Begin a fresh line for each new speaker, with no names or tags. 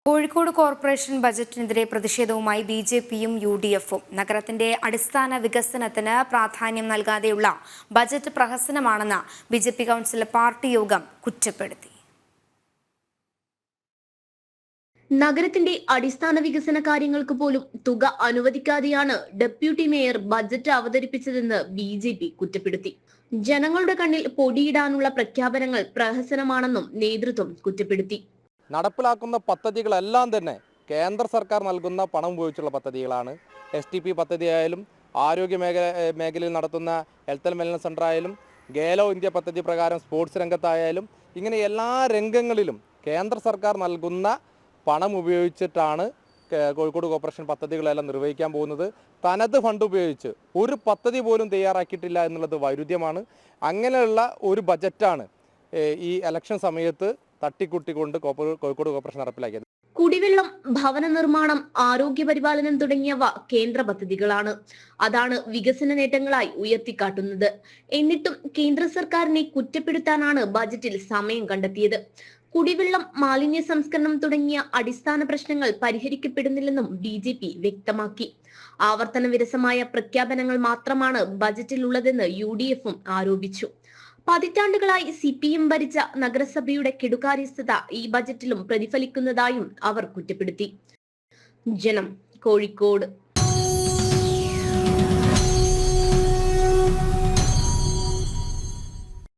Kozhikode corporation ബജറ്റിനെതിരെ പ്രതിഷേധവുമായി ബിജെപിയും യുഡിഎഫും. നഗരത്തിന്റെ അടിസ്ഥാന വികസനത്തിന് പ്രാധാന്യം നൽകാതെയുള്ള ബജറ്റ് പ്രഹസനമാണെന്ന് ബിജെപി കൗൺസിൽ പാർട്ടി യോഗം കുറ്റപ്പെടുത്തി.
നഗരത്തിന്റെ അടിസ്ഥാന വികസന കാര്യങ്ങൾക്ക് പോലും തുക അനുവദിക്കാതെയാണ് ഡെപ്യൂട്ടി മേയർ ബജറ്റ് അവതരിപ്പിച്ചതെന്ന് ബിജെപി കുറ്റപ്പെടുത്തി. ജനങ്ങളുടെ കണ്ണിൽ പൊടിയിടാനുള്ള പ്രഖ്യാപനങ്ങൾ പ്രഹസനമാണെന്നും നേതൃത്വം കുറ്റപ്പെടുത്തി.
നടപ്പിലാക്കുന്ന പദ്ധതികളെല്ലാം തന്നെ കേന്ദ്ര സർക്കാർ നൽകുന്ന പണം ഉപയോഗിച്ചുള്ള പദ്ധതികളാണ്. STP പദ്ധതി ആയാലും, ആരോഗ്യ മേഖലയിൽ നടത്തുന്ന ഹെൽത്ത് ആൻഡ് വെൽനസ് സെൻ്റർ ആയാലും, ഗേലോ ഇന്ത്യ പദ്ധതി പ്രകാരം സ്പോർട്സ് രംഗത്തായാലും, ഇങ്ങനെ എല്ലാ രംഗങ്ങളിലും കേന്ദ്ര സർക്കാർ നൽകുന്ന പണം ഉപയോഗിച്ചിട്ടാണ് കോഴിക്കോട് കോർപ്പറേഷൻ പദ്ധതികളെല്ലാം നിർവഹിക്കാൻ പോകുന്നത്. തനത് ഫണ്ട് ഉപയോഗിച്ച് ഒരു പദ്ധതി പോലും തയ്യാറാക്കിയിട്ടില്ല എന്നുള്ളത് വൈരുദ്ധ്യമാണ്. അങ്ങനെയുള്ള ഒരു ബജറ്റാണ് ഈ ഇലക്ഷൻ സമയത്ത് തട്ടിക്കുട്ടിക്കൊണ്ട് കോഴിക്കോട് കോർപ്പറേഷൻ നടപ്പിലാക്കിയത്.
കുടിവെള്ളം, ഭവന നിർമ്മാണം, ആരോഗ്യ പരിപാലനം തുടങ്ങിയവ കേന്ദ്ര പദ്ധതികളാണ്. അതാണ് വികസന നേട്ടങ്ങളായി ഉയർത്തിക്കാട്ടുന്നത്. എന്നിട്ടും കേന്ദ്ര സർക്കാരിനെ കുറ്റപ്പെടുത്താനാണ് ബജറ്റിൽ സമയം കണ്ടെത്തിയത്. കുടിവെള്ളം, മാലിന്യ സംസ്കരണം തുടങ്ങിയ അടിസ്ഥാന പ്രശ്നങ്ങൾ പരിഹരിക്കപ്പെടുന്നില്ലെന്നും BJP വ്യക്തമാക്കി. ആവർത്തന വിരസമായ പ്രഖ്യാപനങ്ങൾ മാത്രമാണ് ബജറ്റിലുള്ളതെന്ന് UDFും ആരോപിച്ചു. പതിറ്റാണ്ടുകളായി CPM ഭരിച്ച നഗരസഭയുടെ കെടുകാര്യസ്ഥത ഈ ബജറ്റിലും പ്രതിഫലിക്കുന്നതായും അവർ കുറ്റപ്പെടുത്തി. ജനം, കോഴിക്കോട്.